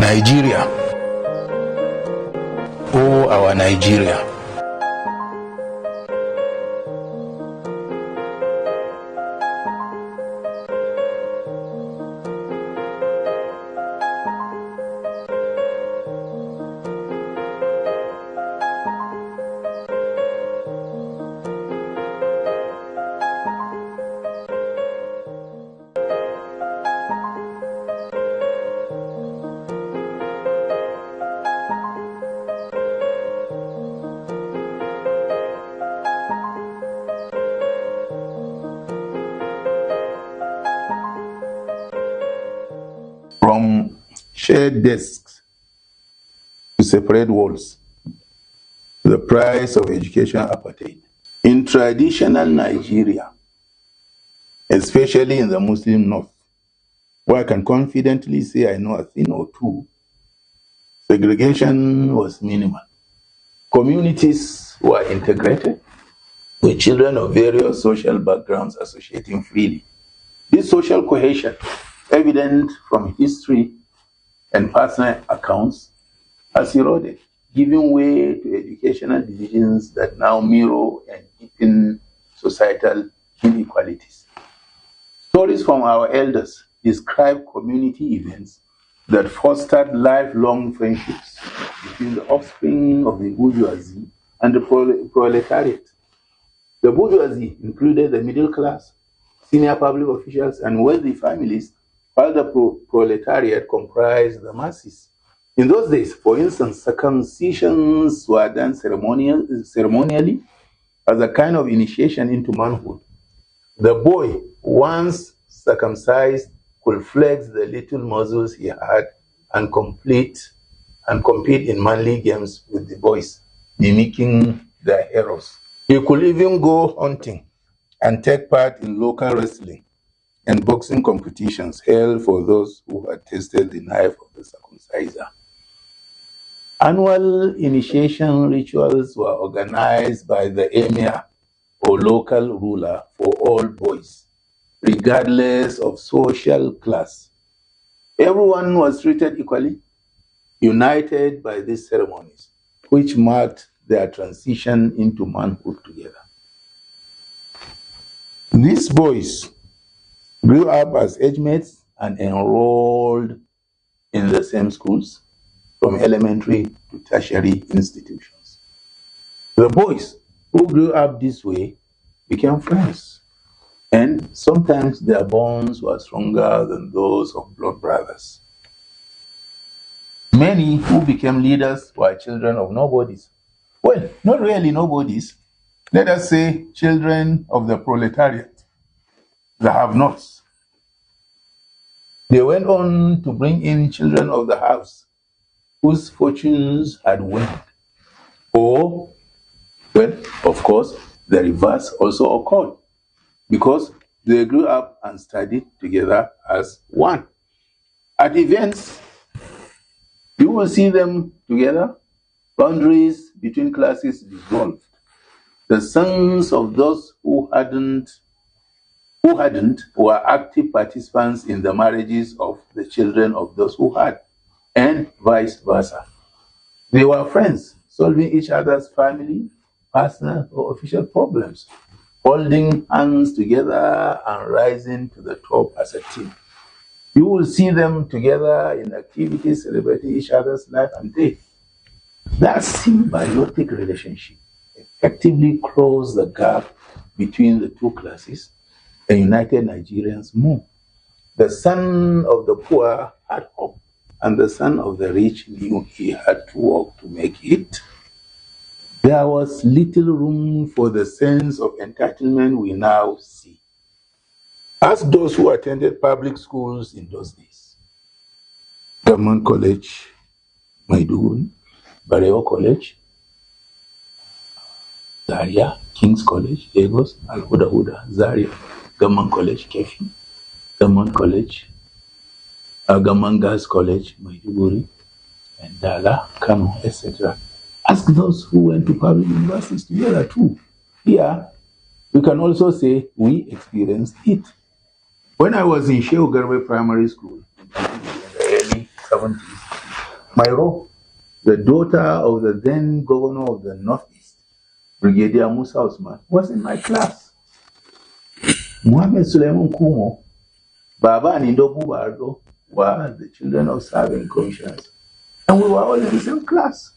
Nigeria, oh our Nigeria. From shared desks to separate walls, the price of education apartheid. In traditional Nigeria, especially in the Muslim North, where I can confidently say I know a thing or two, segregation was minimal. Communities were integrated, with children of various social backgrounds associating freely. This social cohesion, evident from history and personal accounts, has eroded, giving way to educational divisions that now mirror and deepen societal inequalities. Stories from our elders describe community events that fostered lifelong friendships between the offspring of the bourgeoisie and the proletariat. The bourgeoisie included the middle class, senior public officials, and wealthy families, while the proletariat comprised the masses. In those days, for instance, circumcisions were done ceremonially as a kind of initiation into manhood. The boy, once circumcised, could flex the little muscles he had and compete in manly games with the boys, mimicking their heroes. He could even go hunting and take part in local wrestling and boxing competitions held for those who had tasted the knife of the circumciser. Annual initiation rituals were organized by the emir or local ruler for all boys, regardless of social class. Everyone was treated equally, united by these ceremonies, which marked their transition into manhood together. These boys grew up as age mates and enrolled in the same schools, from elementary to tertiary institutions. The boys who grew up this way became friends, and sometimes their bonds were stronger than those of blood brothers. Many who became leaders were children of nobodies. Well, not really nobodies. Let us say children of the proletariat, the have-nots. They went on to bring in children of the house, whose fortunes had waned. Or, well, of course, the reverse also occurred, because they grew up and studied together as one. At events, you will see them together, boundaries between classes dissolved. The sons of those who hadn't were active participants in the marriages of the children of those who had, and vice versa. They were friends, solving each other's family, personal, or official problems, holding hands together and rising to the top as a team. You will see them together in activities celebrating each other's life and death. That symbiotic relationship effectively closed the gap between the two classes and united Nigerians more. The son of the poor had hope, and the son of the rich knew he had to work to make it. There was little room for the sense of entitlement we now see. Ask those who attended public schools in those days. Government College, Maiduguri, Bareo College, Zaria, King's College, Lagos, Al-Huda Huda, Zaria, Government College, Kefi, Government College, Government Girls College, Maiduguri, and Dala, Kano, etc. Ask those who went to public universities together too. Here, we can also say we experienced it. When I was in Shehu Garbe Primary School in the early 70s, Myro, the daughter of the then governor of the Northeast, Brigadier Musa Usman, was in my class. Muhammad Suleiman Kumo, Baba and Indobu Bardo were the children of serving commissioners. And we were all in the same class.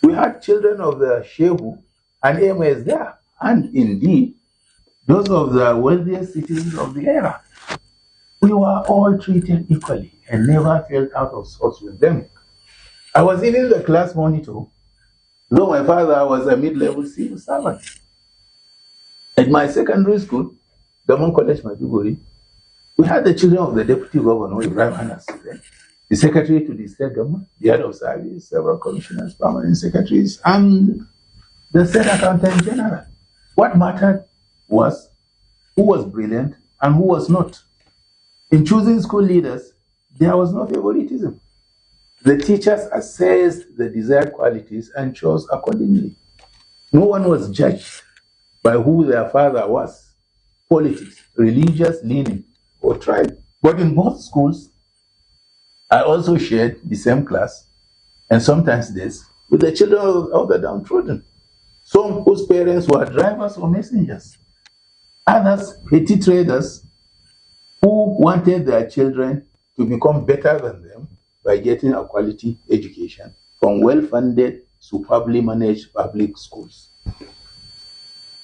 We had children of the Shehu and AMS there, and indeed, those of the wealthiest citizens of the era. We were all treated equally and never felt out of sorts with them. I was even the class monitor, though my father was a mid-level civil servant. At my secondary school, Government College, Maiduguri, we had the children of the Deputy Governor, Ibrahim Anas, the Secretary to the State Government, the Head of Service, several commissioners, permanent secretaries, and the State Accountant General. What mattered was who was brilliant and who was not. In choosing school leaders, there was no favoritism. The teachers assessed the desired qualities and chose accordingly. No one was judged by who their father was, politics, religious leaning, or tribe. But in both schools, I also shared the same class, and sometimes this, with the children of the downtrodden. Some whose parents were drivers or messengers. Others, petty traders, who wanted their children to become better than them by getting a quality education from well-funded, superbly managed public schools.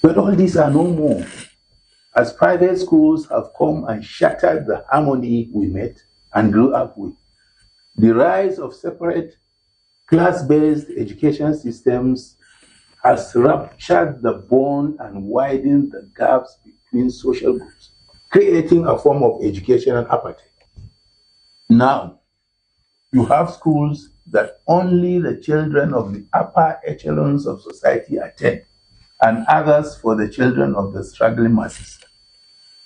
But all these are no more, as private schools have come and shattered the harmony we met and grew up with. The rise of separate class-based education systems has ruptured the bond and widened the gaps between social groups, creating a form of educational apartheid. Now, you have schools that only the children of the upper echelons of society attend, and others for the children of the struggling masses.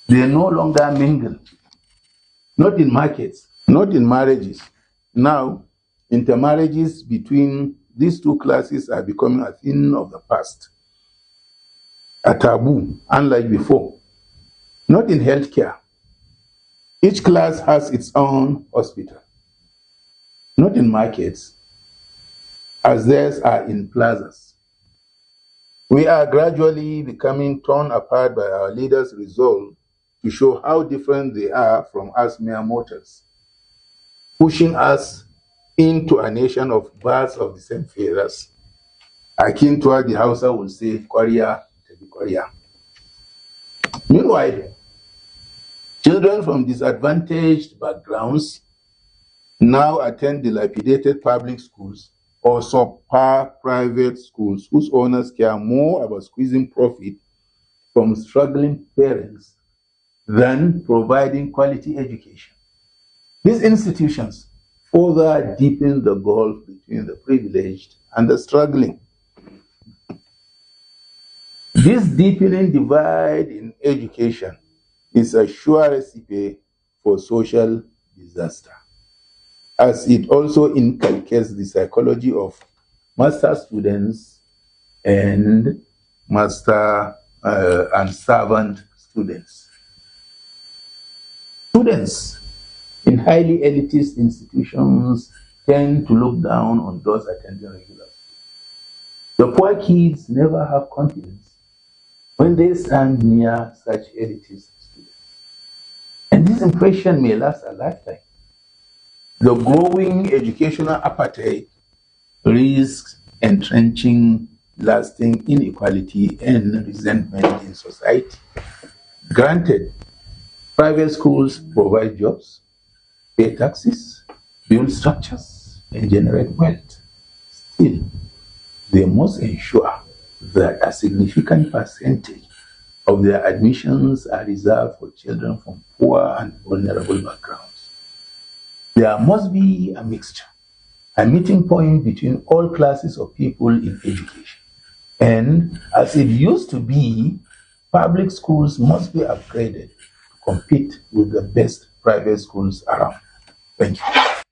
They no longer mingle, not in markets, not in marriages. Now, intermarriages between these two classes are becoming a thing of the past, a taboo, unlike before. Not in healthcare. Each class has its own hospital. Not in markets, as theirs are in plazas. We are gradually becoming torn apart by our leaders' resolve to show how different they are from us mere mortals, pushing us into a nation of birds of the same feathers, akin to what the Hausa will say, Korea to be Korea. Meanwhile, children from disadvantaged backgrounds now attend dilapidated public schools or subpar private schools whose owners care more about squeezing profit from struggling parents than providing quality education. These institutions further deepen the gulf between the privileged and the struggling. This deepening divide in education is a sure recipe for social disaster, as it also inculcates the psychology of master students and master and servant students. Students in highly elitist institutions tend to look down on those attending regular schools. The poor kids never have confidence when they stand near such elitist students. And this impression may last a lifetime. The growing educational apartheid risks entrenching lasting inequality and resentment in society. Granted, private schools provide jobs, pay taxes, build structures, and generate wealth. Still, they must ensure that a significant percentage of their admissions are reserved for children from poor and vulnerable backgrounds. There must be a mixture, a meeting point between all classes of people in education. And as it used to be, public schools must be upgraded to compete with the best private schools around. Thank you.